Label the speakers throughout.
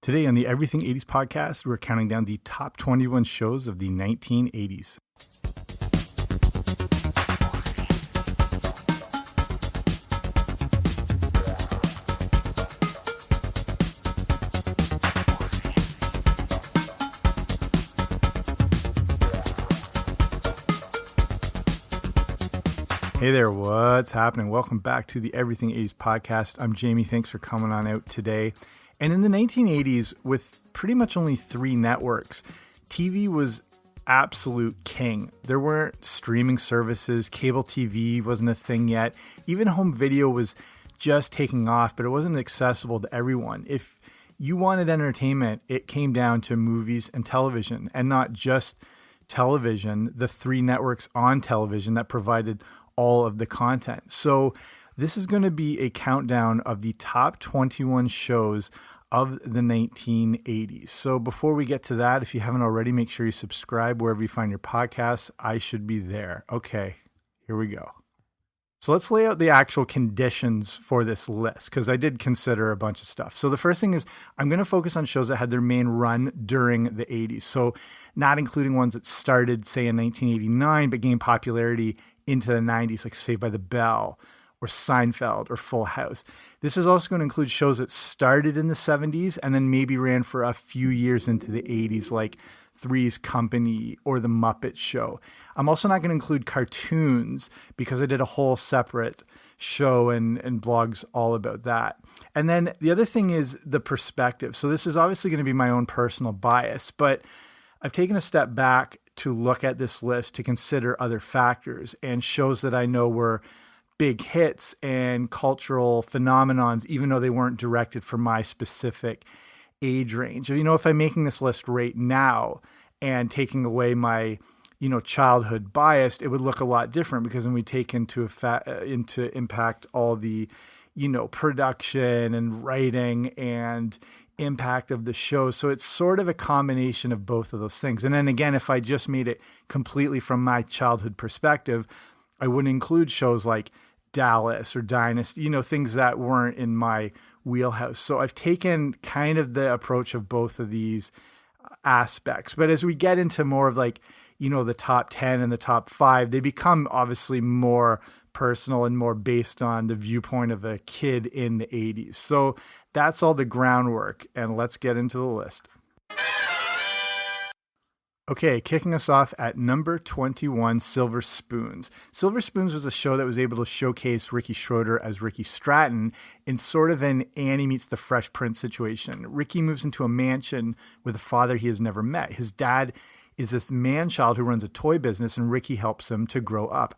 Speaker 1: Today on the Everything 80s podcast, we're counting down the top 21 shows of the 1980s. Hey there, what's happening? Welcome back to the Everything 80s podcast. I'm Jamie. Thanks for coming on out today. And in the 1980s, with pretty much only 3 networks, TV was absolute king. There weren't streaming services. Cable TV wasn't a thing yet. Even home video was just taking off, but it wasn't accessible to everyone. If you wanted entertainment, it came down to movies and television, and not just television, the 3 networks on television that provided all of the content. So this is going to be a countdown of the top 21 shows of the 1980s. So before we get to that, if you haven't already, make sure you subscribe wherever you find your podcasts. I should be there. Okay, here we go. So let's lay out the actual conditions for this list, because I did consider a bunch of stuff. So the first thing is I'm going to focus on shows that had their main run during the 80s. So not including ones that started, say, in 1989, but gained popularity into the 90s, like Saved by the Bell or Seinfeld or Full House. This is also going to include shows that started in the 70s and then maybe ran for a few years into the 80s, like Three's Company or The Muppet Show. I'm also not going to include cartoons because I did a whole separate show and blogs all about that. And then the other thing is the perspective. So this is obviously going to be my own personal bias, but I've taken a step back to look at this list to consider other factors and shows that I know were big hits and cultural phenomenons, even though they weren't directed for my specific age range. You know, if I'm making this list right now and taking away my, childhood bias, it would look a lot different, because then we take into impact all the, production and writing and impact of the show. So it's sort of a combination of both of those things. And then again, if I just made it completely from my childhood perspective, I wouldn't include shows like Dallas or Dynasty, things that weren't in my wheelhouse. So I've taken kind of the approach of both of these aspects. But as we get into more of the top 10 and the top 5, they become obviously more personal and more based on the viewpoint of a kid in the 80s. So that's all the groundwork, and let's get into the list. Okay, kicking us off at number 21, Silver Spoons. Silver Spoons was a show that was able to showcase Ricky Schroder as Ricky Stratton in sort of an Annie meets the Fresh Prince situation. Ricky moves into a mansion with a father he has never met. His dad is this man-child who runs a toy business, and Ricky helps him to grow up.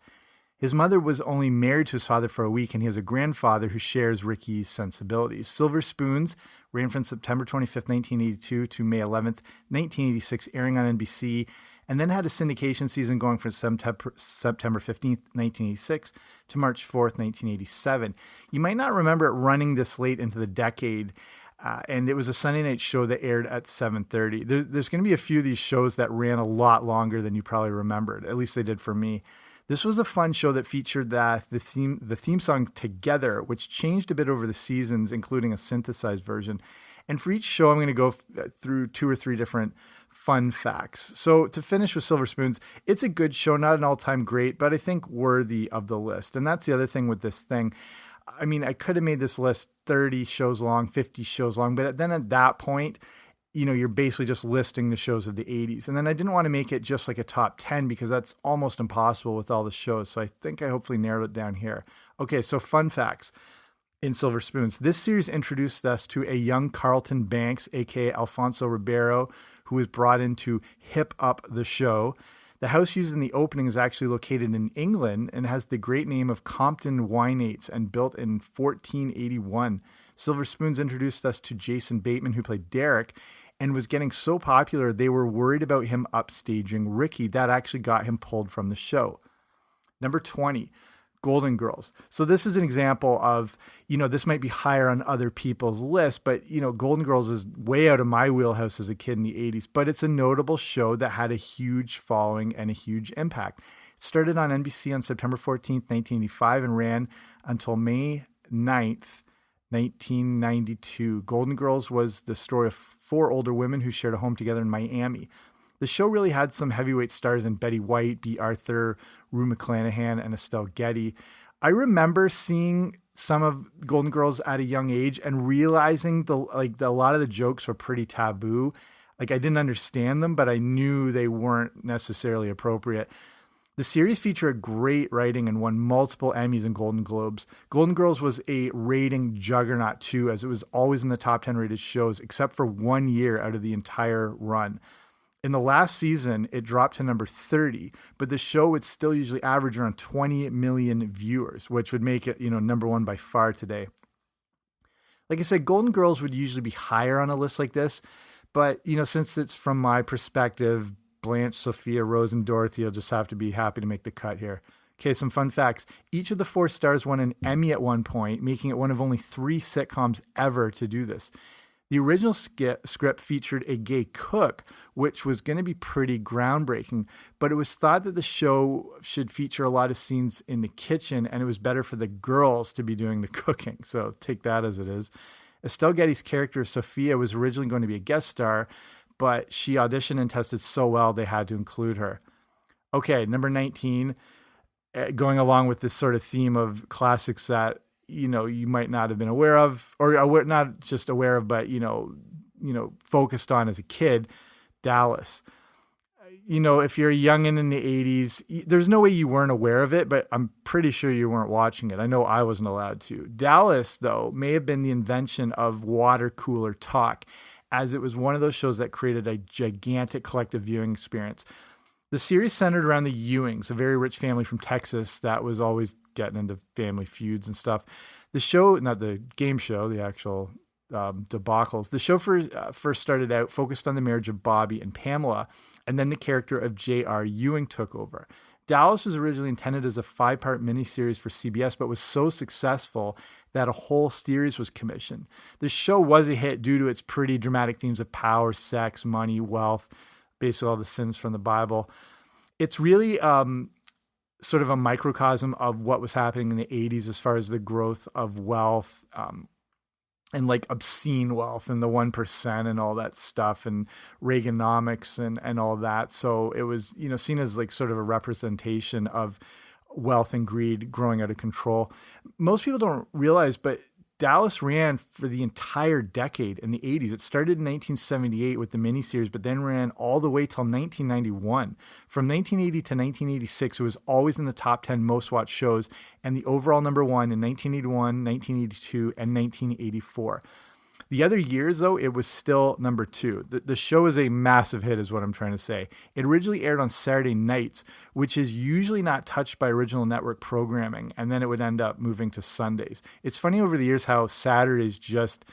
Speaker 1: His mother was only married to his father for a week, and he has a grandfather who shares Ricky's sensibilities. Silver Spoons ran from September 25th, 1982 to May 11th, 1986, airing on NBC, and then had a syndication season going from September 15th, 1986 to March 4th, 1987. You might not remember it running this late into the decade, and it was a Sunday night show that aired at 7:30. There's going to be a few of these shows that ran a lot longer than you probably remembered. At least they did for me. This was a fun show that featured the theme song Together, which changed a bit over the seasons, including a synthesized version. And for each show, I'm going to go through 2 or 3 different fun facts. So to finish with Silver Spoons, it's a good show, not an all-time great, but I think worthy of the list. And that's the other thing with this thing. I mean, I could have made this list 30 shows long, 50 shows long, but then at that point, you're basically just listing the shows of the 80s. And then I didn't want to make it just like a top 10, because that's almost impossible with all the shows. So I think I hopefully narrowed it down here. Okay, so fun facts in Silver Spoons. This series introduced us to a young Carlton Banks, aka Alfonso Ribeiro, who was brought in to hip up the show. The house used in the opening is actually located in England and has the great name of Compton Wineates, and built in 1481. Silver Spoons introduced us to Jason Bateman, who played Derek, and was getting so popular they were worried about him upstaging Ricky. That actually got him pulled from the show. Number 20, Golden Girls. So this is an example of, this might be higher on other people's list, but, Golden Girls is way out of my wheelhouse as a kid in the 80s, but it's a notable show that had a huge following and a huge impact. It started on NBC on September 14th, 1985, and ran until May 9th, 1992. Golden Girls was the story of four older women who shared a home together in Miami. The show really had some heavyweight stars in Betty White, B. Arthur, Rue McClanahan, and Estelle Getty. I remember seeing some of Golden Girls at a young age and realizing a lot of the jokes were pretty taboo. Like, I didn't understand them, but I knew they weren't necessarily appropriate. The series featured great writing and won multiple Emmys and Golden Globes. Golden Girls was a rating juggernaut too, as it was always in the top 10 rated shows, except for 1 year out of the entire run. In the last season, it dropped to number 30, but the show would still usually average around 20 million viewers, which would make it, number one by far today. Like I said, Golden Girls would usually be higher on a list like this, but, since it's from my perspective, Blanche, Sophia, Rose, and Dorothy will just have to be happy to make the cut here. Okay, some fun facts. Each of the four stars won an Emmy at one point, making it one of only 3 sitcoms ever to do this. The original script featured a gay cook, which was going to be pretty groundbreaking, but it was thought that the show should feature a lot of scenes in the kitchen, and it was better for the girls to be doing the cooking. So take that as it is. Estelle Getty's character, Sophia, was originally going to be a guest star, but she auditioned and tested so well they had to include her. Okay, number 19, going along with this sort of theme of classics that, you might not have been aware of, or not just aware of, but, focused on as a kid, Dallas. If you're a youngin' in the 80s, there's no way you weren't aware of it, but I'm pretty sure you weren't watching it. I know I wasn't allowed to. Dallas, though, may have been the invention of water cooler talk, as it was one of those shows that created a gigantic collective viewing experience. The series centered around the Ewings, a very rich family from Texas that was always getting into family feuds and stuff. The show, not the game show, the actual debacles. The show first started out focused on the marriage of Bobby and Pamela, and then the character of J.R. Ewing took over. Dallas was originally intended as a 5-part miniseries for CBS, but was so successful that a whole series was commissioned. The show was a hit due to its pretty dramatic themes of power, sex, money, wealth, basically all the sins from the Bible. It's really sort of a microcosm of what was happening in the 80s as far as the growth of wealth, and like obscene wealth and the 1% and all that stuff, and Reaganomics and all that. So it was, seen as like sort of a representation of wealth and greed growing out of control. Most people don't realize, but Dallas ran for the entire decade in the 80s. It started in 1978 with the miniseries, but then ran all the way till 1991. From 1980 to 1986, it was always in the top 10 most watched shows, and the overall number one in 1981, 1982, and 1984. The other years, though, it was still number 2. The show is a massive hit, is what I'm trying to say. It originally aired on Saturday nights, which is usually not touched by original network programming, and then it would end up moving to Sundays. It's funny over the years how Saturdays just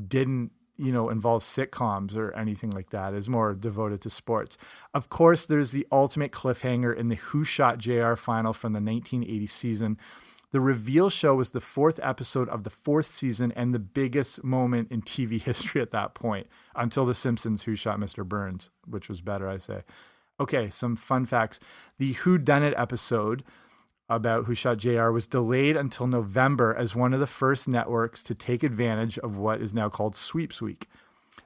Speaker 1: didn't, involve sitcoms or anything like that. It's more devoted to sports. Of course, there's the ultimate cliffhanger in the Who Shot JR final from the 1980 season. The reveal show was the 4th episode of the 4th season and the biggest moment in TV history at that point, until The Simpsons Who Shot Mr. Burns, which was better, I say. Okay, some fun facts. The Who Done It episode about Who Shot JR was delayed until November as one of the first networks to take advantage of what is now called Sweeps Week.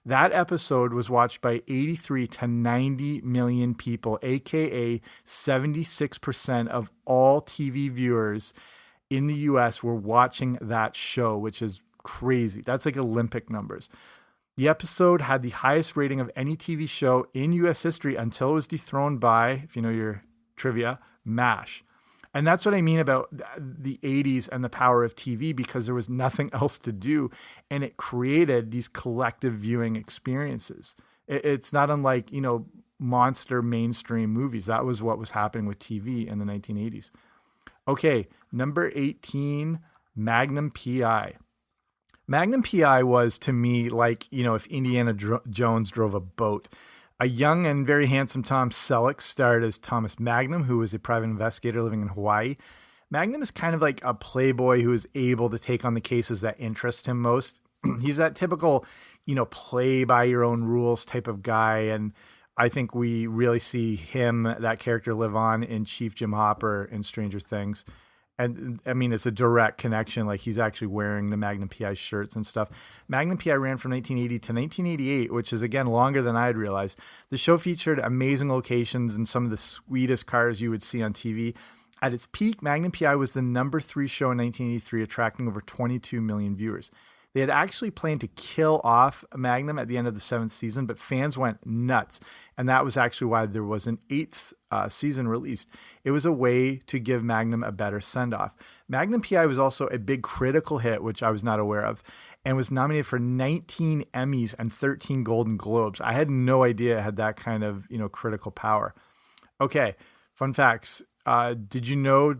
Speaker 1: That episode was watched by 83 to 90 million people, aka 76% of all TV viewers in the US were watching that show, which is crazy. That's like Olympic numbers. The episode had the highest rating of any TV show in US history until it was dethroned by, if you know your trivia, MASH. And that's what I mean about the 80s and the power of TV, because there was nothing else to do, and it created these collective viewing experiences. It's not unlike, monster mainstream movies. That was what was happening with TV in the 1980s. Okay, number 18, Magnum P.I. Magnum P.I. was, to me, like, if Indiana Jones drove a boat. A young and very handsome Tom Selleck starred as Thomas Magnum, who was a private investigator living in Hawaii. Magnum is kind of like a playboy who is able to take on the cases that interest him most. He's that typical, play by your own rules type of guy, and I think we really see him, that character, live on in Chief Jim Hopper in Stranger Things. And I mean, it's a direct connection. Like he's actually wearing the Magnum PI shirts and stuff. Magnum PI ran from 1980 to 1988, which is again longer than I had realized. The show featured amazing locations and some of the sweetest cars you would see on TV. At its peak, Magnum PI was the #3 show in 1983, attracting over 22 million viewers. They had actually planned to kill off Magnum at the end of the 7th season, but fans went nuts. And that was actually why there was an 8th season released. It was a way to give Magnum a better send-off. Magnum PI was also a big critical hit, which I was not aware of, and was nominated for 19 Emmys and 13 Golden Globes. I had no idea it had that kind of, critical power. Okay, fun facts. Did you know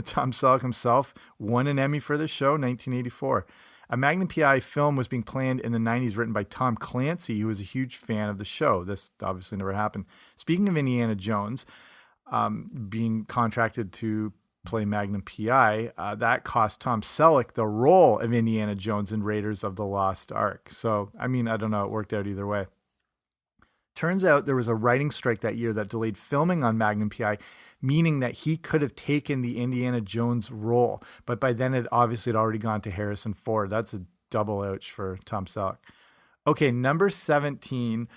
Speaker 1: Tom Selleck himself won an Emmy for this show, 1984? A Magnum PI film was being planned in the 90s, written by Tom Clancy, who was a huge fan of the show. This obviously never happened. Speaking of Indiana Jones, being contracted to play Magnum PI, that cost Tom Selleck the role of Indiana Jones in Raiders of the Lost Ark. So, I mean, I don't know. It worked out either way. Turns out there was a writing strike that year that delayed filming on Magnum PI, meaning that he could have taken the Indiana Jones role. But by then it obviously had already gone to Harrison Ford. That's a double ouch for Tom Selleck. Okay, number 17,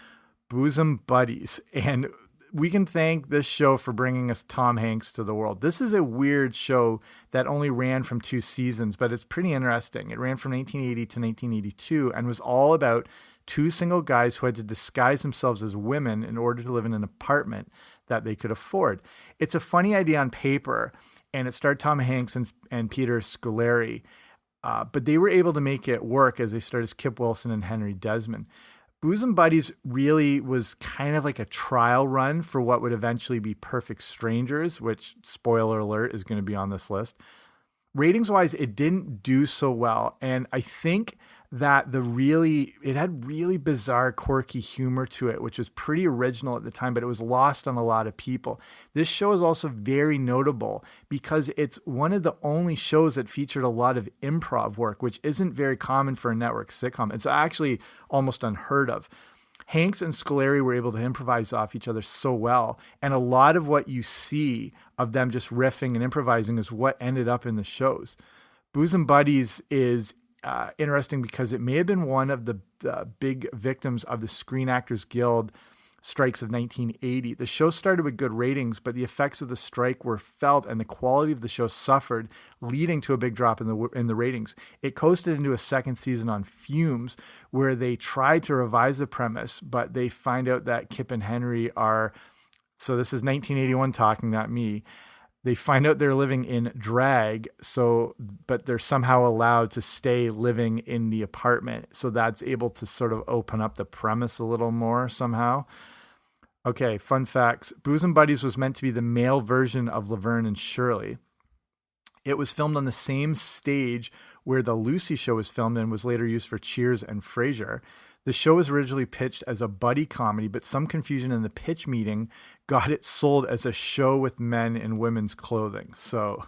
Speaker 1: Bosom Buddies. And we can thank this show for bringing us Tom Hanks to the world. This is a weird show that only ran from 2 seasons, but it's pretty interesting. It ran from 1980 to 1982 and was all about 2 single guys who had to disguise themselves as women in order to live in an apartment that they could afford. It's a funny idea on paper, and it starred Tom Hanks and Peter Scolari, but they were able to make it work as they starred as Kip Wilson and Henry Desmond. Bosom Buddies really was kind of like a trial run for what would eventually be Perfect Strangers, which, spoiler alert, is going to be on this list. Ratings-wise, it didn't do so well, and I think that it had really bizarre, quirky humor to it, which was pretty original at the time, but it was lost on a lot of people. This show is also very notable because it's one of the only shows that featured a lot of improv work, which isn't very common for a network sitcom. It's actually almost unheard of. Hanks and Scolari were able to improvise off each other so well, and a lot of what you see of them just riffing and improvising is what ended up in the shows. Bosom Buddies is interesting because it may have been one of the big victims of the Screen Actors Guild strikes of 1980. The show started with good ratings, but the effects of the strike were felt and the quality of the show suffered, leading to a big drop in the ratings. It coasted into a 2nd season on fumes, where they tried to revise the premise, but they find out that Kip and Henry are, so this is 1981 talking, not me. They find out they're living in drag, but they're somehow allowed to stay living in the apartment. So that's able to sort of open up the premise a little more somehow. Okay, fun facts. Bosom Buddies was meant to be the male version of Laverne and Shirley. It was filmed on the same stage where The Lucy Show was filmed and was later used for Cheers and Frasier. The show was originally pitched as a buddy comedy, but some confusion in the pitch meeting got it sold as a show with men in women's clothing. So,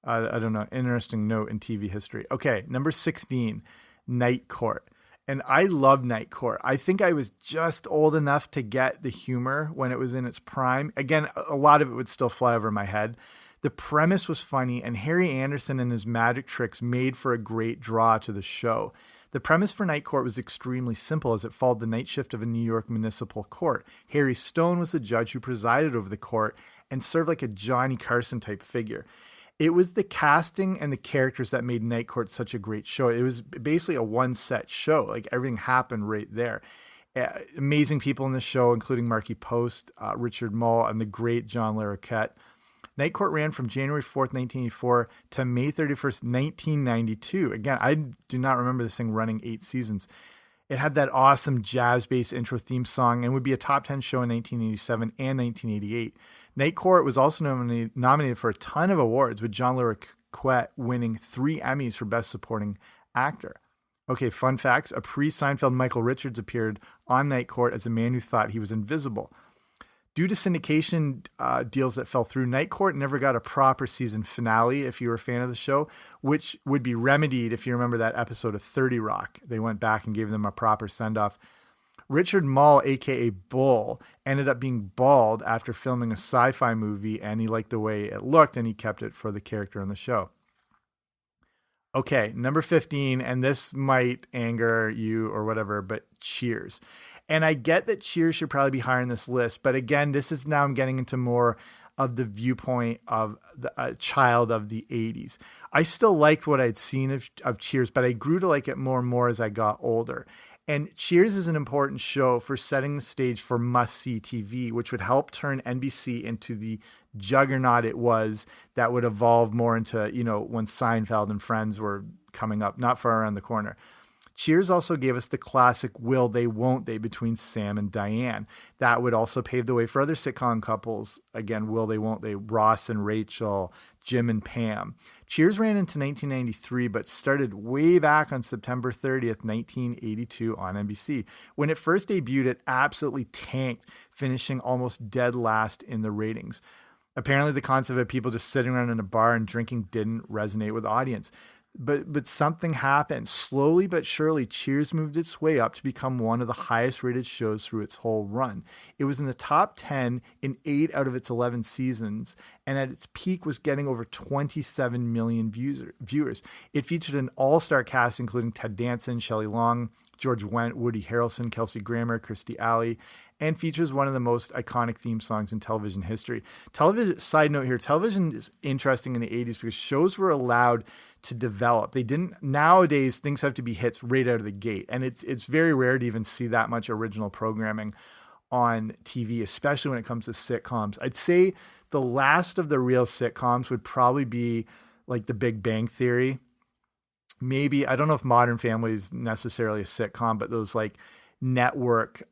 Speaker 1: I don't know, interesting note in TV history. Okay, number 16, Night Court. And I love Night Court. I think I was just old enough to get the humor when it was in its prime. Again, a lot of it would still fly over my head. The premise was funny, and Harry Anderson and his magic tricks made for a great draw to the show. The premise for Night Court was extremely simple, as it followed the night shift of a New York municipal court. Harry Stone was the judge who presided over the court and served like a Johnny Carson type figure. It was the casting and the characters that made Night Court such a great show. It was basically a one-set show. Like, everything happened right there. Amazing people in the show, including Marky Post, Richard Mull, and the great John Larroquette. Night Court ran from January 4th, 1984 to May 31st, 1992. Again, I do not remember this thing running 8 seasons. It had that awesome jazz-based intro theme song and would be a top 10 show in 1987 and 1988. Night Court was also nominated for a ton of awards, with John Larroquette winning 3 Emmys for Best Supporting Actor. Okay, fun facts. A pre-Seinfeld Michael Richards appeared on Night Court as a man who thought he was invisible. Due to syndication deals that fell through, Night Court never got a proper season finale, if you were a fan of the show, which would be remedied if you remember that episode of 30 Rock. They went back and gave them a proper send-off. Richard Mall, aka Bull, ended up being bald after filming a sci-fi movie, and he liked the way it looked and he kept it for the character on the show. Okay, number 15, and this might anger you or whatever, but Cheers. And I get that Cheers should probably be higher in this list, but again, this is now I'm getting into more of the viewpoint of a child of the 80s. I still liked what I'd seen of Cheers, but I grew to like it more and more as I got older. And Cheers is an important show for setting the stage for must-see TV, which would help turn NBC into the juggernaut it was that would evolve more into, you know, when Seinfeld and Friends were coming up, not far around the corner. Cheers also gave us the classic will they, won't they between Sam and Diane. That would also pave the way for other sitcom couples. Again, will they, won't they, Ross and Rachel, Jim and Pam. Cheers ran into 1993, but started way back on September 30th, 1982 on NBC. When it first debuted, it absolutely tanked, finishing almost dead last in the ratings. Apparently the concept of people just sitting around in a bar and drinking didn't resonate with the audience. But something happened. Slowly but surely, Cheers moved its way up to become one of the highest rated shows through its whole run. It was in the top 10 in 8 out of its 11 seasons, and at its peak was getting over 27 million viewers. It featured an all-star cast including Ted Danson, Shelley Long, George Wendt, Woody Harrelson, Kelsey Grammer, Kirstie Alley, and features one of the most iconic theme songs in television history. Side note here, television is interesting in the 80s because shows were allowed to develop. They didn't, nowadays things have to be hits right out of the gate. And it's very rare to even see that much original programming on TV, especially when it comes to sitcoms. I'd say the last of the real sitcoms would probably be like The Big Bang Theory. Maybe, I don't know if Modern Family is necessarily a sitcom, but those like network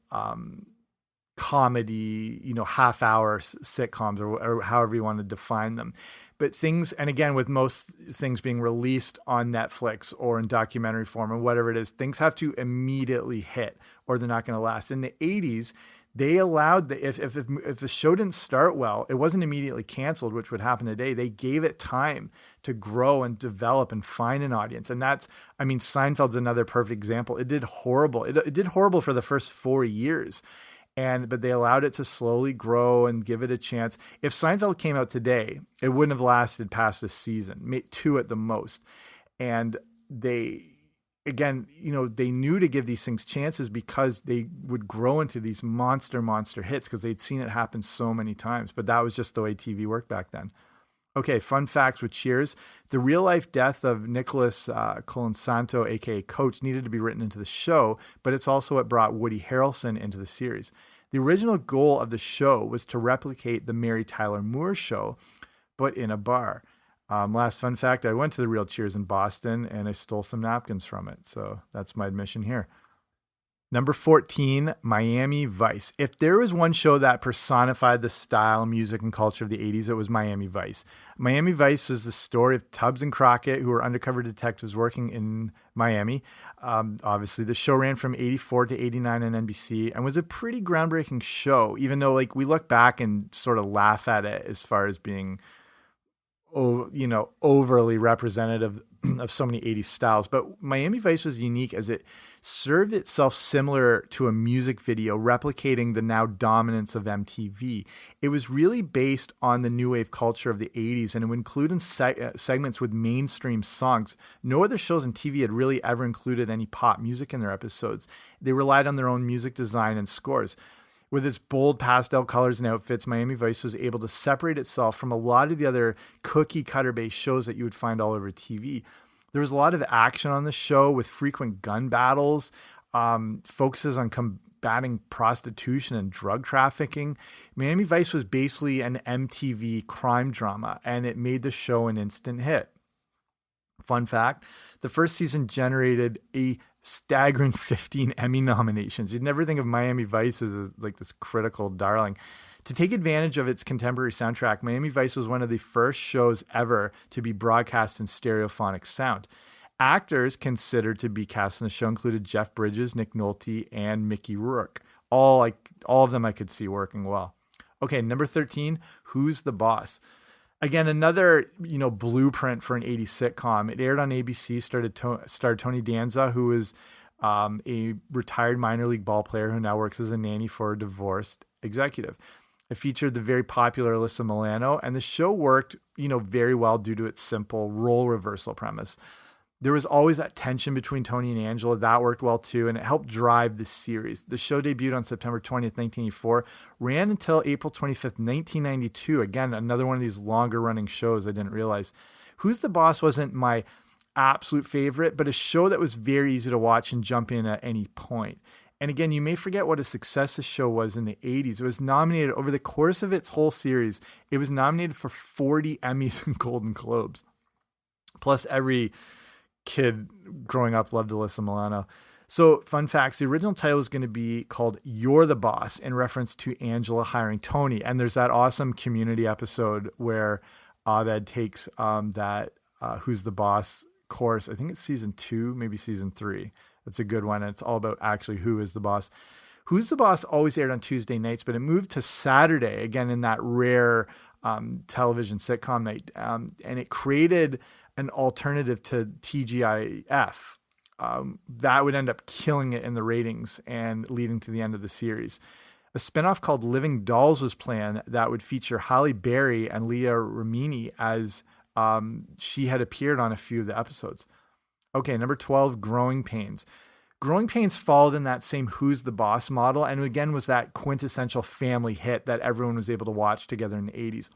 Speaker 1: comedy, you know, half-hour sitcoms or however you want to define them. But things, and again, with most things being released on Netflix or in documentary form or whatever it is, things have to immediately hit or they're not going to last. In the 80s, they allowed if the show didn't start well, it wasn't immediately canceled, which would happen today. They gave it time to grow and develop and find an audience. And that's, I mean, Seinfeld's another perfect example. It did horrible. It did horrible for the first 4 years. But they allowed it to slowly grow and give it a chance. If Seinfeld came out today, it wouldn't have lasted past this season, 2 at the most. And they, again, you know, they knew to give these things chances because they would grow into these monster hits because they'd seen it happen so many times. But that was just the way TV worked back then. Okay, fun facts with Cheers. The real-life death of Nicholas Colansanto, a.k.a. Coach, needed to be written into the show, but it's also what brought Woody Harrelson into the series. The original goal of the show was to replicate the Mary Tyler Moore Show, but in a bar. Last fun fact, I went to the real Cheers in Boston, and I stole some napkins from it, so that's my admission here. Number 14, Miami Vice. If there was one show that personified the style, music, and culture of the 80s, it was Miami Vice. Miami Vice was the story of Tubbs and Crockett, who were undercover detectives working in Miami. Obviously, the show ran from 84 to 89 on NBC and was a pretty groundbreaking show, even though like we look back and sort of laugh at it as far as being overly representative of so many 80s styles. But Miami Vice was unique as it served itself similar to a music video, replicating the now dominance of MTV. It was really based on the new wave culture of the 80s, and it would include segments with mainstream songs. No other shows on TV had really ever included any pop music in their episodes. They relied on their own music design and scores. With its bold pastel colors and outfits, Miami Vice was able to separate itself from a lot of the other cookie-cutter-based shows that you would find all over TV. There was a lot of action on the show with frequent gun battles, focuses on combating prostitution and drug trafficking. Miami Vice was basically an MTV crime drama, and it made the show an instant hit. Fun fact, the first season generated a staggering 15 Emmy nominations. You'd never think of Miami Vice as like this critical darling. To take advantage of its contemporary soundtrack, Miami Vice was one of the first shows ever to be broadcast in stereophonic sound. Actors considered to be cast in the show included Jeff Bridges, Nick Nolte, and Mickey Rourke. All of them I could see working well. Okay, number 13, Who's the Boss? Again, another blueprint for an 80s sitcom. It aired on ABC, starred Tony Danza, who was a retired minor league ball player who now works as a nanny for a divorced executive. It featured the very popular Alyssa Milano, and the show worked, very well due to its simple role reversal premise. There was always that tension between Tony and Angela. That worked well too, and it helped drive the series. The show debuted on September 20th, 1984, ran until April 25th, 1992. Again, another one of these longer running shows I didn't realize. Who's the Boss wasn't my absolute favorite, but a show that was very easy to watch and jump in at any point. And again, you may forget what a success this show was in the 80s. It was nominated over the course of its whole series. It was nominated for 40 Emmys and Golden Globes. Plus every kid growing up loved Alyssa Milano. So fun facts, the original title was going to be called You're the Boss in reference to Angela hiring Tony. And there's that awesome Community episode where Abed takes that Who's the Boss course. I think it's season 2, maybe season 3. That's a good one. And it's all about actually who is the boss. Who's the Boss always aired on Tuesday nights, but it moved to Saturday, again, in that rare television sitcom night. And it created an alternative to TGIF. That would end up killing it in the ratings and leading to the end of the series. A spinoff called Living Dolls was planned that would feature Halle Berry and Leah Remini as she had appeared on a few of the episodes. Okay, number 12, Growing Pains. Growing Pains followed in that same Who's the Boss model, and again was that quintessential family hit that everyone was able to watch together in the 80s.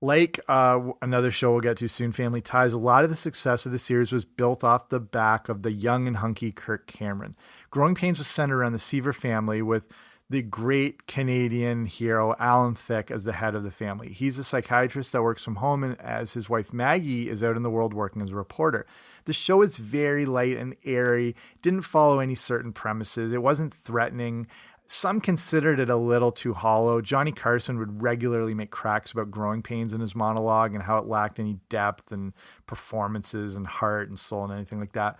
Speaker 1: Like another show we'll get to soon, Family Ties, a lot of the success of the series was built off the back of the young and hunky Kirk Cameron. Growing Pains was centered around the Seaver family with the great Canadian hero Alan Thicke as the head of the family. He's a psychiatrist that works from home, and as his wife Maggie is out in the world working as a reporter. The show is very light and airy, didn't follow any certain premises. It wasn't threatening. Some considered it a little too hollow. Johnny Carson would regularly make cracks about growing pains in his monologue and how it lacked any depth and performances and heart and soul and anything like that.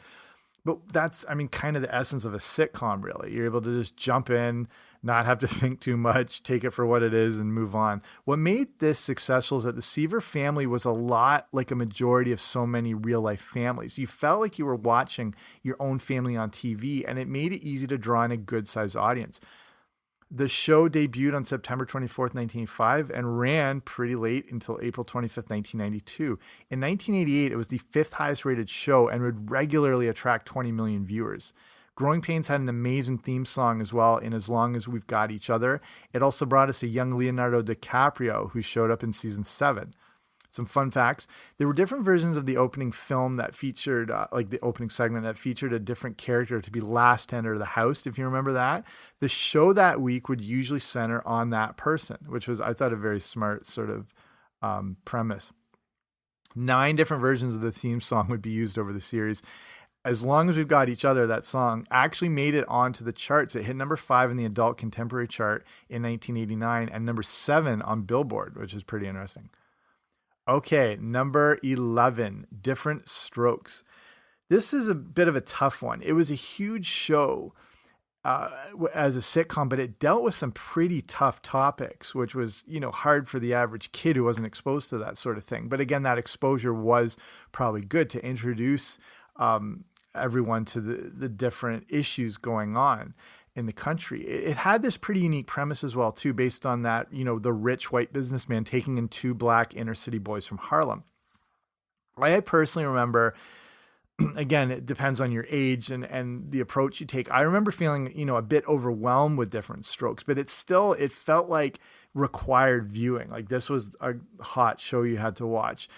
Speaker 1: But that's, kind of the essence of a sitcom, really. You're able to just jump in, not have to think too much, take it for what it is and move on. What made this successful is that the Seaver family was a lot like a majority of so many real life families. You felt like you were watching your own family on TV, and it made it easy to draw in a good sized audience. The show debuted on September 24th, 1985 and ran pretty late until April 25th, 1992. In 1988, it was the 5th highest rated show and would regularly attract 20 million viewers. Growing Pains had an amazing theme song as well in As Long as We've Got Each Other. It also brought us a young Leonardo DiCaprio who showed up in season 7. Some fun facts. There were different versions of the opening film that featured, like the opening segment that featured a different character to be last to enter the house, if you remember that. The show that week would usually center on that person, which was, I thought, a very smart sort of premise. 9 different versions of the theme song would be used over the series. As Long as We've Got Each Other, that song actually made it onto the charts. It hit number 5 in the adult contemporary chart in 1989 and number 7 on Billboard, which is pretty interesting. Okay, number 11, Different Strokes. This is a bit of a tough one. It was a huge show as a sitcom, but it dealt with some pretty tough topics, which was, hard for the average kid who wasn't exposed to that sort of thing. But again, that exposure was probably good to introduce everyone to the different issues going on in the country. It had this pretty unique premise as well, too, based on that, the rich white businessman taking in 2 black inner city boys from Harlem. I personally remember, again, it depends on your age and the approach you take. I remember feeling, a bit overwhelmed with Different Strokes, but it felt like required viewing. Like this was a hot show you had to watch.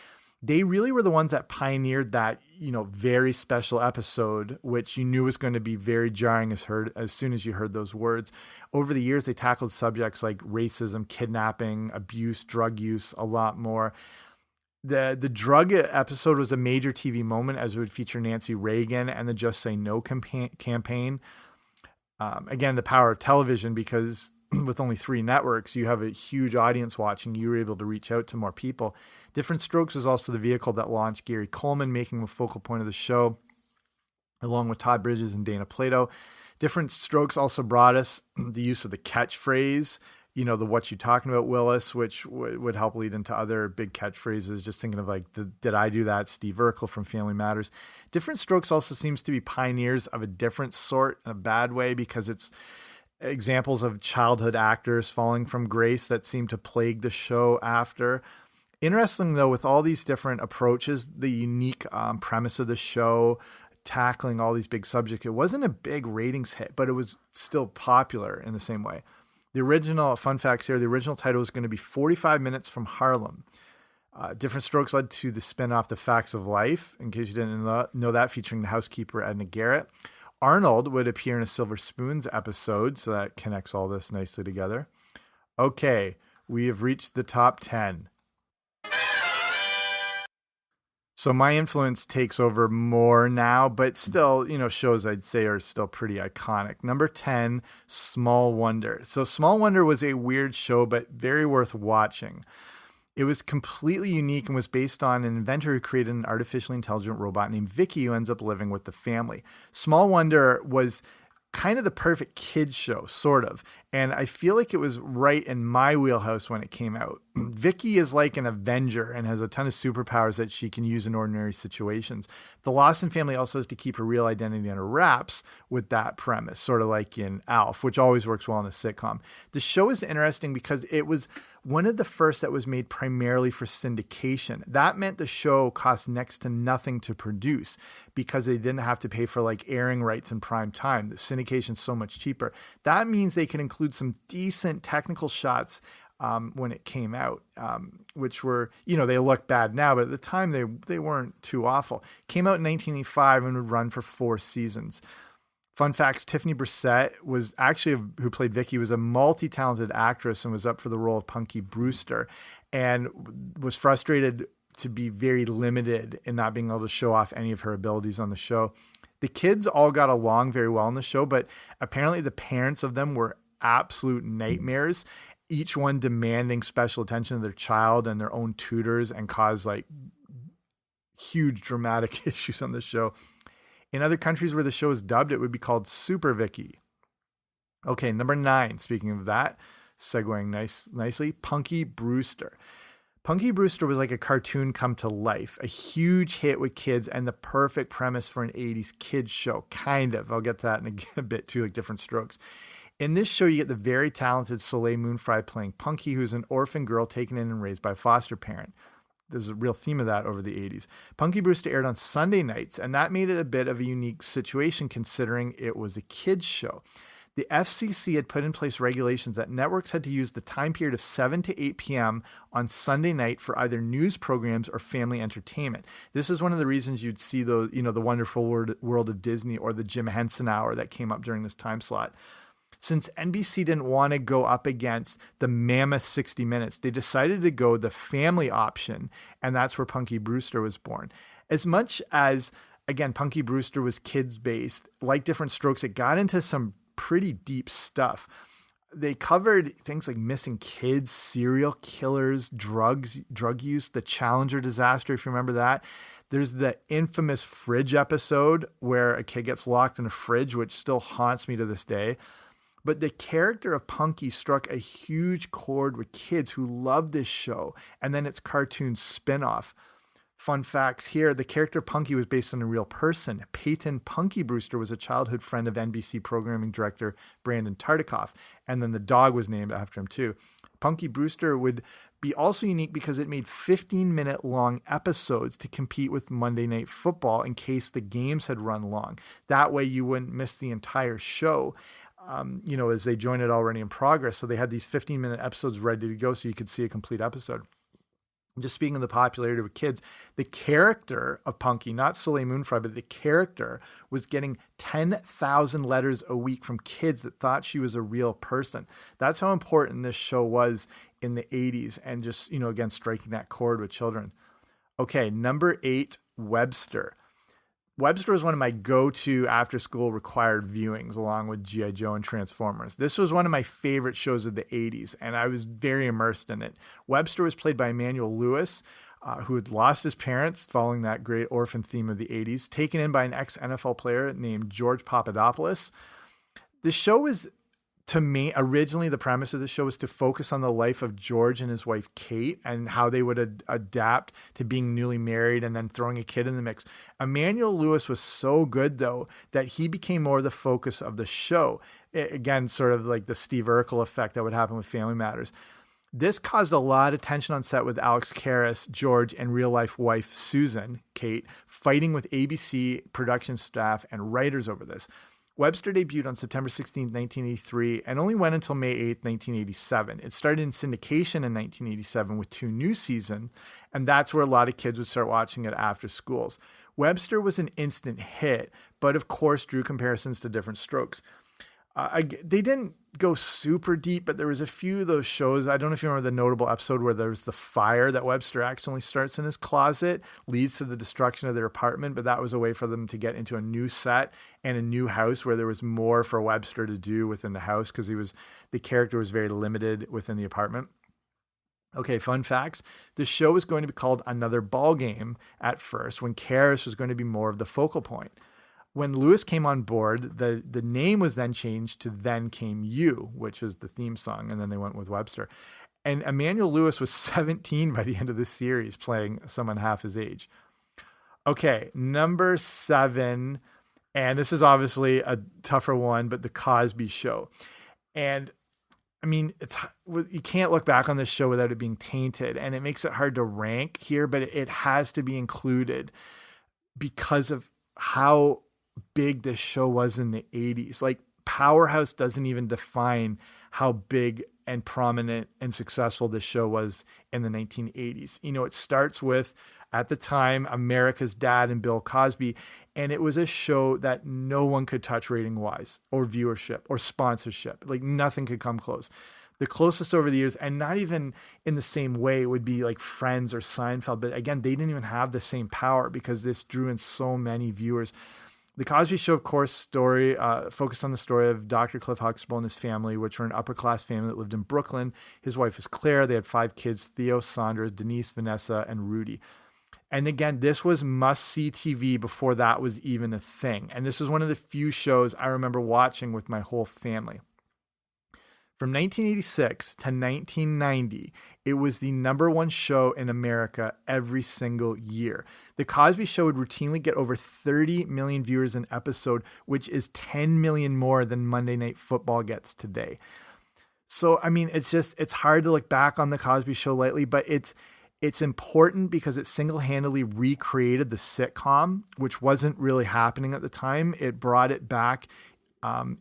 Speaker 1: They really were the ones that pioneered that, very special episode, which you knew was going to be very jarring as soon as you heard those words. Over the years, they tackled subjects like racism, kidnapping, abuse, drug use, a lot more. The drug episode was a major TV moment as it would feature Nancy Reagan and the Just Say No campaign. Again, the power of television, because with only 3 networks, you have a huge audience watching. You were able to reach out to more people. Different Strokes was also the vehicle that launched Gary Coleman, making a focal point of the show, along with Todd Bridges and Dana Plato. Different Strokes also brought us the use of the catchphrase, the "what you talking about, Willis," which would help lead into other big catchphrases. Just thinking of like the "did I do that?" Steve Urkel from Family Matters. Different Strokes also seems to be pioneers of a different sort in a bad way, because it's examples of childhood actors falling from grace that seem to plague the show after. Interesting, though, with all these different approaches, the unique premise of the show, tackling all these big subjects, it wasn't a big ratings hit, but it was still popular in the same way. The original, fun facts here, the original title was going to be 45 Minutes from Harlem. Different Strokes led to the spinoff The Facts of Life, in case you didn't know that, featuring the housekeeper Edna Garrett. Arnold would appear in a Silver Spoons episode, so that connects all this nicely together. Okay, we have reached the top 10. So my influence takes over more now, but still, shows I'd say are still pretty iconic. Number 10, Small Wonder. So Small Wonder was a weird show, but very worth watching. It was completely unique and was based on an inventor who created an artificially intelligent robot named Vicky, who ends up living with the family. Small Wonder was kind of the perfect kids show, sort of. And I feel like it was right in my wheelhouse when it came out. Vicky is like an Avenger and has a ton of superpowers that she can use in ordinary situations. The Lawson family also has to keep her real identity under wraps with that premise, sort of like in Alf, which always works well in a sitcom. The show is interesting because it was one of the first that was made primarily for syndication. That meant the show cost next to nothing to produce because they didn't have to pay for like airing rights in prime time. The syndication's so much cheaper. That means they can include some decent technical shots when it came out, which were, they look bad now, but at the time they weren't too awful. Came out in 1985 and would run for 4 seasons. Fun facts, Tiffany Brissett was actually, who played Vicky, was a multi-talented actress and was up for the role of Punky Brewster, and was frustrated to be very limited in not being able to show off any of her abilities on the show. The kids all got along very well on the show, but apparently the parents of them were absolute nightmares, each one demanding special attention of their child and their own tutors, and caused like huge dramatic issues on the show. In other countries where the show is dubbed, it would be called Super Vicky. Okay, number 9, speaking of that, segueing nicely, Punky Brewster. Punky Brewster was like a cartoon come to life, a huge hit with kids and the perfect premise for an 80s kids show, kind of. I'll get to that in a bit too, like Different Strokes. In this show, you get the very talented Soleil Moonfry playing Punky, who's an orphan girl taken in and raised by a foster parent. There's a real theme of that over the 80s. Punky Brewster aired on Sunday nights, and that made it a bit of a unique situation considering it was a kids show. The FCC had put in place regulations that networks had to use the time period of 7 to 8 p.m. on Sunday night for either news programs or family entertainment. This is one of the reasons you'd see the Wonderful World of Disney or the Jim Henson Hour that came up during this time slot. Since NBC didn't want to go up against the mammoth 60 Minutes, they decided to go the family option, and that's where Punky Brewster was born. As much as, again, Punky Brewster was kids-based, like Different Strokes, it got into some pretty deep stuff. They covered things like missing kids, serial killers, drug use, the Challenger disaster, if you remember that. There's the infamous fridge episode where a kid gets locked in a fridge, which still haunts me to this day. But the character of Punky struck a huge chord with kids who loved this show, and then its cartoon spinoff. Fun facts here, the character Punky was based on a real person. Peyton Punky Brewster was a childhood friend of NBC programming director Brandon Tartikoff, and then the dog was named after him too. Punky Brewster would be also unique because it made 15-minute long episodes to compete with Monday Night Football in case the games had run long. That way you wouldn't miss the entire show. As they joined it already in progress. So they had these 15-minute episodes ready to go so you could see a complete episode. Just speaking of the popularity with kids, the character of Punky, not Soleil Moonfry, but the character was getting 10,000 letters a week from kids that thought she was a real person. That's how important this show was in the 80s, and just, again, striking that chord with children. Okay, number 8, Webster. Webster was one of my go-to after-school required viewings along with G.I. Joe and Transformers. This was one of my favorite shows of the 80s, and I was very immersed in it. Webster was played by Emmanuel Lewis, who had lost his parents following that great orphan theme of the 80s, taken in by an ex-NFL player named George Papadopoulos. The show was to me, originally the premise of the show was to focus on the life of George and his wife Kate and how they would adapt to being newly married and then throwing a kid in the mix. Emmanuel Lewis was so good, though, that he became more the focus of the show. Again, sort of like the Steve Urkel effect that would happen with Family Matters. This caused a lot of tension on set with Alex Karras, George, and real-life wife Susan, Kate, fighting with ABC production staff and writers over this. Webster debuted on September 16, 1983, and only went until May 8, 1987. It started in syndication in 1987 with 2 new seasons, and that's where a lot of kids would start watching it after schools. Webster was an instant hit, but of course drew comparisons to Different Strokes. They didn't go super deep, but there was a few of those shows. I don't know if you remember the notable episode where there was the fire that Webster accidentally starts in his closet, leads to the destruction of their apartment, but that was a way for them to get into a new set and a new house where there was more for Webster to do within the house because the character was very limited within the apartment. Okay, fun facts. The show was going to be called Another Ball Game at first, when Karras was going to be more of the focal point. When Lewis came on board, the name was then changed to Then Came You, which is the theme song, and then they went with Webster. And Emmanuel Lewis was 17 by the end of the series, playing someone half his age. Okay, number 7, and this is obviously a tougher one, but The Cosby Show. And I mean, you can't look back on this show without it being tainted, and it makes it hard to rank here, but it has to be included because of how big this show was in the 80s. Like, Powerhouse doesn't even define how big and prominent and successful this show was in the 1980s. You know, it starts with, at the time, America's Dad and Bill Cosby, and it was a show that no one could touch rating-wise or viewership or sponsorship. Like, nothing could come close. The closest over the years, and not even in the same way, would be like Friends or Seinfeld. But again, they didn't even have the same power because this drew in so many viewers. The Cosby Show, of course, focused on the story of Dr. Cliff Huxtable and his family, which were an upper-class family that lived in Brooklyn. His wife was Claire. They had 5 kids, Theo, Sandra, Denise, Vanessa, and Rudy. And again, this was must-see TV before that was even a thing. And this was one of the few shows I remember watching with my whole family. From 1986 to 1990, it was the number 1 show in America every single year. The Cosby Show would routinely get over 30 million viewers an episode, which is 10 million more than Monday Night Football gets today. So, I mean, it's hard to look back on the Cosby Show lightly, but it's important because it single-handedly recreated the sitcom, which wasn't really happening at the time. It brought it back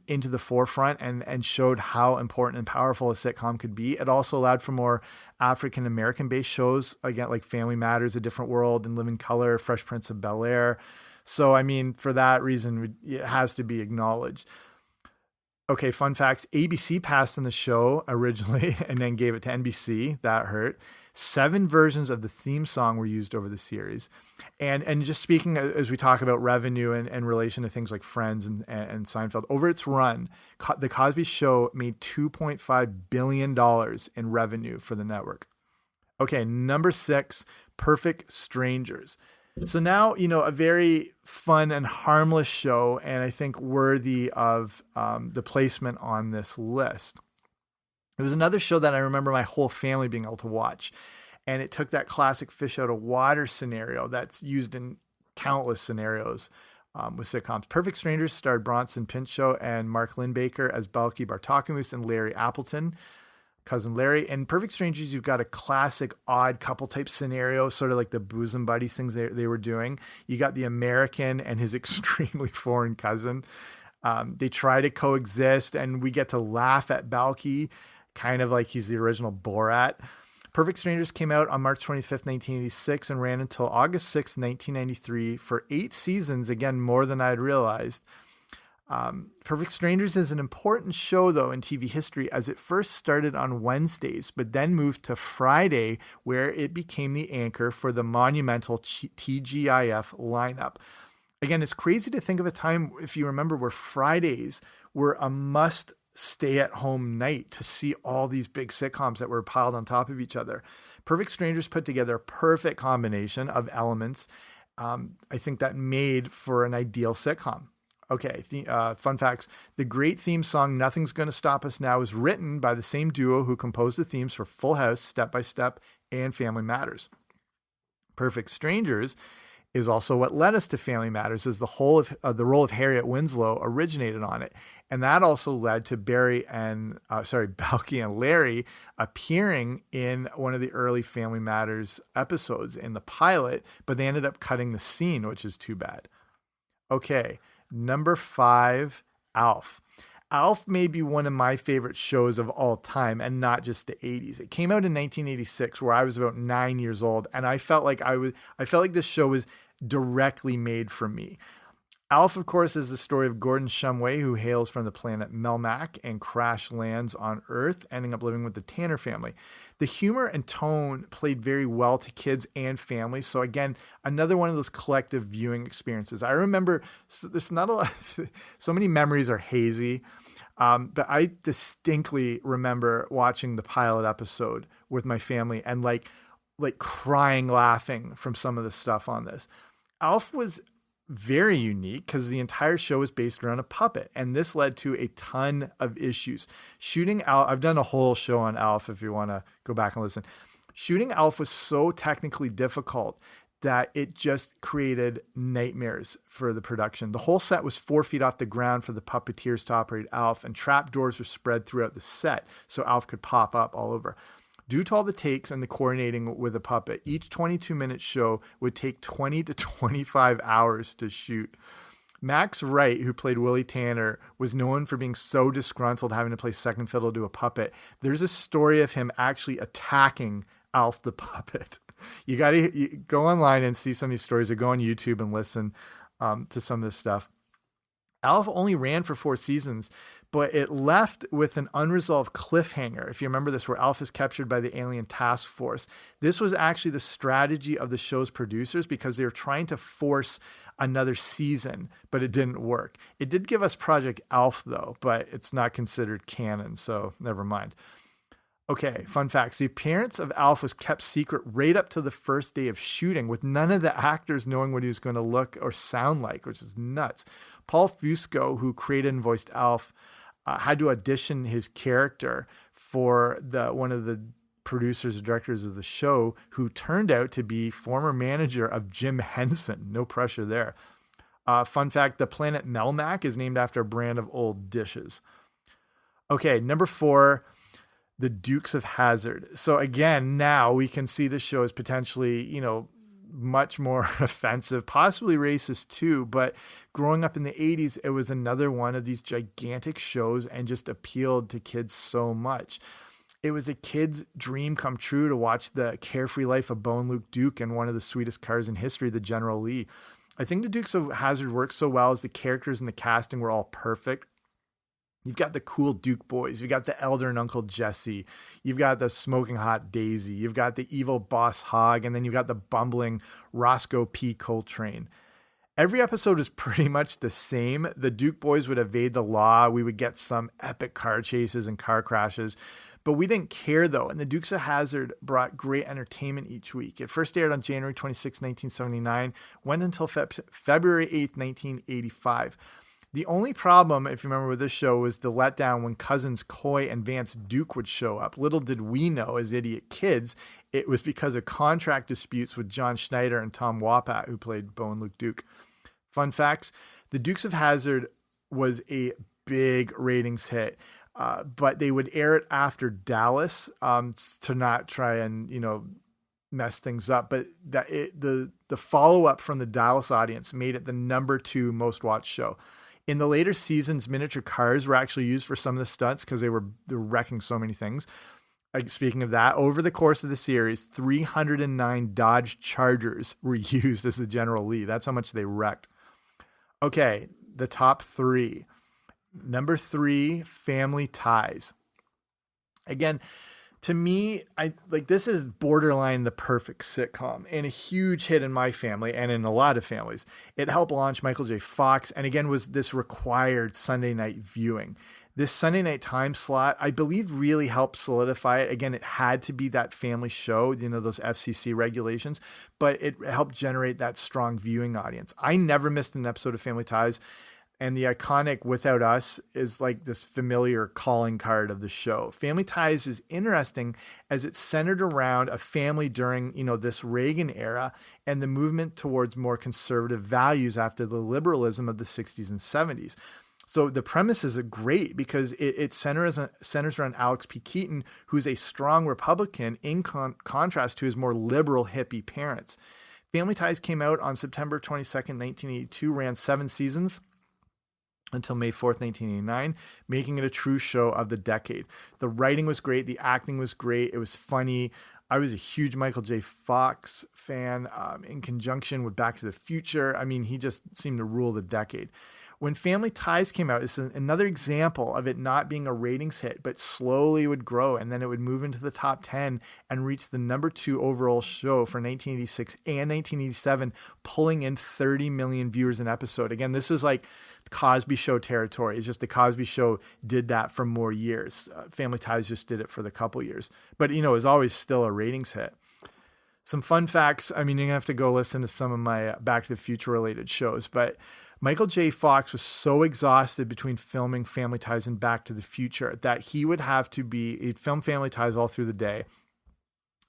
Speaker 1: into the forefront and showed how important and powerful a sitcom could be. It also allowed for more African-American based shows, again, like Family Matters, A Different World, and Living Color, Fresh Prince of Bel-Air. So, I mean, for that reason, it has to be acknowledged. Okay, fun facts. ABC passed on the show originally and then gave it to NBC. That hurt. 7 versions of the theme song were used over the series. And just speaking, as we talk about revenue and relation to things like Friends and Seinfeld, over its run, The Cosby Show made $2.5 billion in revenue for the network. Okay, number 6, Perfect Strangers. So now, you know, a very fun and harmless show, and I think worthy of the placement on this list. It was another show that I remember my whole family being able to watch. And it took that classic fish out of water scenario that's used in countless scenarios with sitcoms. Perfect Strangers starred Bronson Pinchot and Mark Lindbaker as Balky Bartokomous and Larry Appleton, cousin Larry. In Perfect Strangers, you've got a classic odd couple type scenario, sort of like the bosom buddies things they were doing. You got the American and his extremely foreign cousin. They try to coexist, and we get to laugh at Balky, kind of like he's the original Borat. Perfect Strangers came out on March 25th, 1986 and ran until August 6th, 1993 for 8 seasons, again, more than I had realized. Perfect Strangers is an important show, though, in TV history, as it first started on Wednesdays, but then moved to Friday, where it became the anchor for the monumental TGIF lineup. Again, it's crazy to think of a time, if you remember, where Fridays were a must stay-at-home night to see all these big sitcoms that were piled on top of each other. Perfect Strangers put together a perfect combination of elements, I think, that made for an ideal sitcom. Okay, fun facts. The great theme song Nothing's Gonna Stop Us Now is written by the same duo who composed the themes for Full House, Step by Step, and Family Matters. Perfect Strangers is also what led us to Family Matters, as the whole of the role of Harriet Winslow originated on it. And that also led to Balky and Larry appearing in one of the early Family Matters episodes in the pilot, but they ended up cutting the scene, which is too bad. Okay, number 5, Alf. Alf may be one of my favorite shows of all time, and not just the 80s. It came out in 1986, where I was about 9 years old, and I felt like this show was directly made for me. Alf, of course, is the story of Gordon Shumway, who hails from the planet Melmac and crash lands on Earth, ending up living with the Tanner family. The humor and tone played very well to kids and families. So again, another one of those collective viewing experiences. I remember there's not a lot, so many memories are hazy. But I distinctly remember watching the pilot episode with my family and like crying, laughing from some of the stuff on this. Alf was very unique because the entire show is based around a puppet, and this led to a ton of issues. Shooting Alf, I've done a whole show on Alf if you want to go back and listen. Shooting Alf was so technically difficult that it just created nightmares for the production. The whole set was 4 feet off the ground for the puppeteers to operate Alf, and trap doors were spread throughout the set so Alf could pop up all over. Due to all the takes and the coordinating with a puppet, each 22-minute show would take 20 to 25 hours to shoot. Max Wright, who played Willie Tanner, was known for being so disgruntled having to play second fiddle to a puppet. There's a story of him actually attacking Alf the puppet. You got to go online and see some of these stories, or go on YouTube and listen to some of this stuff. Alf only ran for 4 seasons, but it left with an unresolved cliffhanger. If you remember this, where Alf is captured by the alien task force. This was actually the strategy of the show's producers because they were trying to force another season, but it didn't work. It did give us Project Alf though, but it's not considered canon, so never mind. Okay, fun facts. The appearance of Alf was kept secret right up to the first day of shooting, with none of the actors knowing what he was going to look or sound like, which is nuts. Paul Fusco, who created and voiced Alf, had to audition his character for one of the producers or directors of the show, who turned out to be former manager of Jim Henson. No pressure there. Fun fact, the planet Melmac is named after a brand of old dishes. Okay, number 4, the Dukes of Hazzard. So again, now we can see the show as potentially, much more offensive, possibly racist too. But growing up in the 80s, it was another one of these gigantic shows and just appealed to kids so much. It was a kid's dream come true to watch the carefree life of Bo and Luke Duke and one of the sweetest cars in history, the General Lee. I think the Dukes of Hazzard worked so well as the characters and the casting were all perfect. You've got the cool Duke boys. You've got the elder and Uncle Jesse. You've got the smoking hot Daisy. You've got the evil boss Hog. And then you've got the bumbling Roscoe P. Coltrane. Every episode is pretty much the same. The Duke boys would evade the law. We would get some epic car chases and car crashes. But we didn't care, though. And the Dukes of Hazzard brought great entertainment each week. It first aired on January 26, 1979, went until February 8, 1985. The only problem, if you remember with this show, was the letdown when cousins Coy and Vance Duke would show up. Little did we know, as idiot kids, it was because of contract disputes with John Schneider and Tom Wopat, who played Bo and Luke Duke. Fun facts, the Dukes of Hazzard was a big ratings hit, but they would air it after Dallas to not try and, mess things up. But the follow-up from the Dallas audience made it the number 2 most watched show. In the later seasons, miniature cars were actually used for some of the stunts because they were wrecking so many things. Speaking of that, over the course of the series, 309 Dodge Chargers were used as the General Lee. That's how much they wrecked. Okay, the top 3. Number 3, Family Ties. Again, to me, this is borderline the perfect sitcom and a huge hit in my family and in a lot of families. It helped launch Michael J. Fox, and again was this required Sunday night viewing. This Sunday night time slot, I believe, really helped solidify it. Again, it had to be that family show, those FCC regulations, but it helped generate that strong viewing audience. I never missed an episode of Family Ties. And the iconic "Without Us" is like this familiar calling card of the show. Family Ties is interesting as it's centered around a family during, this Reagan era and the movement towards more conservative values after the liberalism of the 60s and 70s. So the premise is great because it centers around Alex P. Keaton, who's a strong Republican in contrast to his more liberal hippie parents. Family Ties came out on September 22nd, 1982, ran 7 seasons until May 4th, 1989, making it a true show of the decade. The writing was great. The acting was great. It was funny. I was a huge Michael J. Fox fan in conjunction with Back to the Future. I mean, he just seemed to rule the decade. When Family Ties came out, it's another example of it not being a ratings hit, but slowly would grow, and then it would move into the top 10 and reach the number 2 overall show for 1986 and 1987, pulling in 30 million viewers an episode. Again, this is like Cosby Show territory. It's just the Cosby Show did that for more years. Family Ties just did it for the couple years. But, it was always still a ratings hit. Some fun facts. I mean, you're going to have to go listen to some of my Back to the Future related shows, but Michael J. Fox was so exhausted between filming Family Ties and Back to the Future that he'd film Family Ties all through the day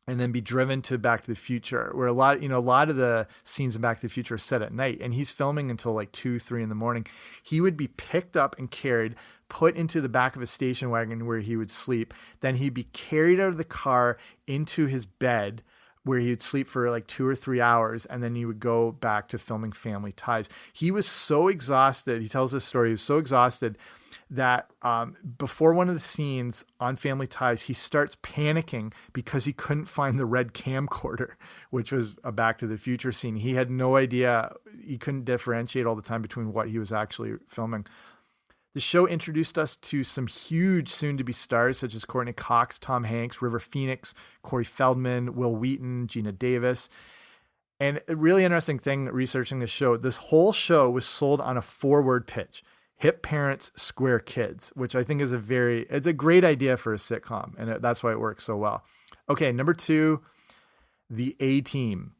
Speaker 1: and then be driven to Back to the Future, where a lot of the scenes in Back to the Future are set at night, and he's filming until like 2, 3 in the morning. He would be picked up and carried, put into the back of a station wagon where he would sleep. Then he'd be carried out of the car into his bed, where he would sleep for like 2 or 3 hours, and then he would go back to filming Family Ties. He was so exhausted. He tells this story. He was so exhausted that before one of the scenes on Family Ties, he starts panicking because he couldn't find the red camcorder, which was a Back to the Future scene. He had no idea. He couldn't differentiate all the time between what he was actually filming. The show introduced us to some huge soon-to-be stars such as Courtney Cox, Tom Hanks, River Phoenix, Corey Feldman, Will Wheaton, Gina Davis. And a really interesting thing researching this whole show was sold on a 4-word pitch: hip parents, square kids, which I think is it's a great idea for a sitcom. And that's why it works so well. Okay, number 2, the A-Team.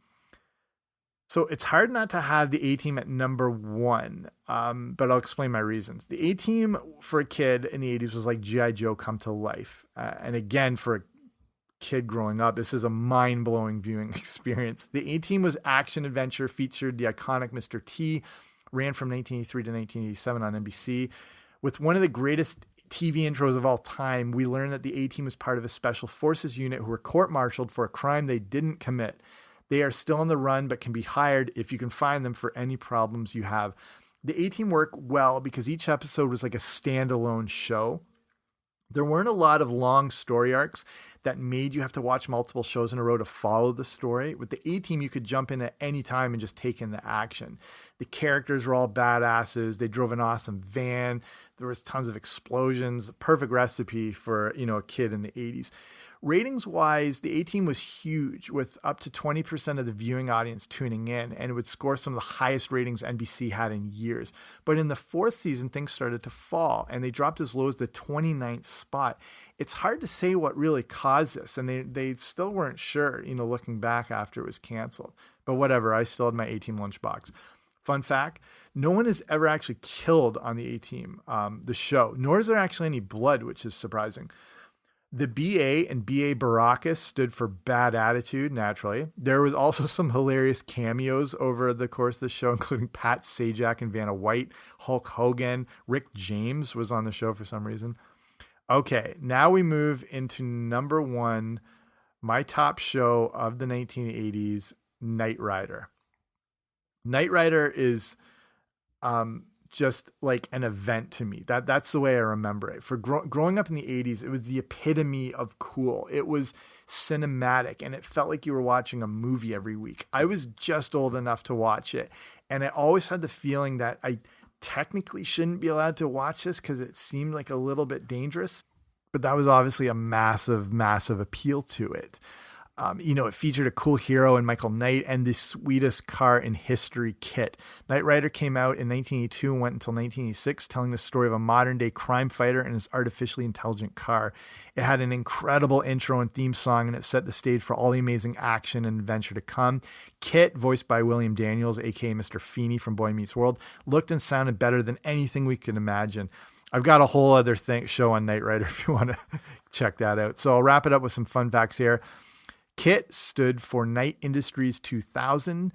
Speaker 1: So it's hard not to have the A-Team at number 1, but I'll explain my reasons. The A-Team for a kid in the 80s was like G.I. Joe come to life. And again, for a kid growing up, this is a mind-blowing viewing experience. The A-Team was action-adventure, featured the iconic Mr. T, ran from 1983 to 1987 on NBC. With one of the greatest TV intros of all time, we learned that the A-Team was part of a special forces unit who were court-martialed for a crime they didn't commit. They are still on the run, but can be hired if you can find them for any problems you have. The A-Team worked well because each episode was like a standalone show. There weren't a lot of long story arcs that made you have to watch multiple shows in a row to follow the story. With the A-Team, you could jump in at any time and just take in the action. The characters were all badasses. They drove an awesome van. There was tons of explosions. Perfect recipe for, a kid in the 80s. Ratings-wise, the A-Team was huge, with up to 20% of the viewing audience tuning in, and it would score some of the highest ratings NBC had in years. But in the 4th season, things started to fall, and they dropped as low as the 29th spot. It's hard to say what really caused this, and they still weren't sure, looking back after it was canceled. But whatever, I still had my A-Team lunchbox. Fun fact, no one is ever actually killed on the A-Team, the show, nor is there actually any blood, which is surprising. The BA and BA Baracus stood for bad attitude, naturally. There was also some hilarious cameos over the course of the show, including Pat Sajak and Vanna White, Hulk Hogan, Rick James was on the show for some reason. Okay, now we move into number 1, my top show of the 1980s, Knight Rider. Knight Rider is just like an event to me. That's the way I remember it. For growing up in the 80s, it was the epitome of cool. It was cinematic, and it felt like you were watching a movie every week. I was just old enough to watch it, and I always had the feeling that I technically shouldn't be allowed to watch this because it seemed like a little bit dangerous, but that was obviously a massive, massive appeal to it. It featured a cool hero in Michael Knight and the sweetest car in history, KITT. Knight Rider came out in 1982 and went until 1986, telling the story of a modern-day crime fighter and his artificially intelligent car. It had an incredible intro and theme song, and it set the stage for all the amazing action and adventure to come. KITT, voiced by William Daniels, aka Mr. Feeney from Boy Meets World, looked and sounded better than anything we could imagine. I've got a whole other show on Knight Rider if you want to check that out. So I'll wrap it up with some fun facts here. KITT stood for Knight Industries 2000.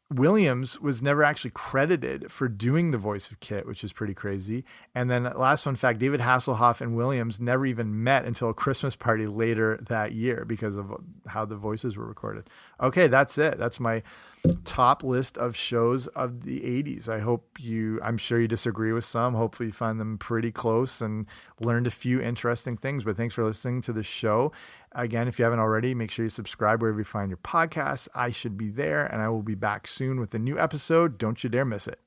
Speaker 1: Williams was never actually credited for doing the voice of KITT, which is pretty crazy. And then last fun fact, David Hasselhoff and Williams never even met until a Christmas party later that year because of how the voices were recorded. Okay, that's it. That's my top list of shows of the 80s. I'm sure you disagree with some. Hopefully you find them pretty close and learned a few interesting things. But thanks for listening to the show. Again, if you haven't already, make sure you subscribe wherever you find your podcasts. I should be there, and I will be back soon with a new episode. Don't you dare miss it.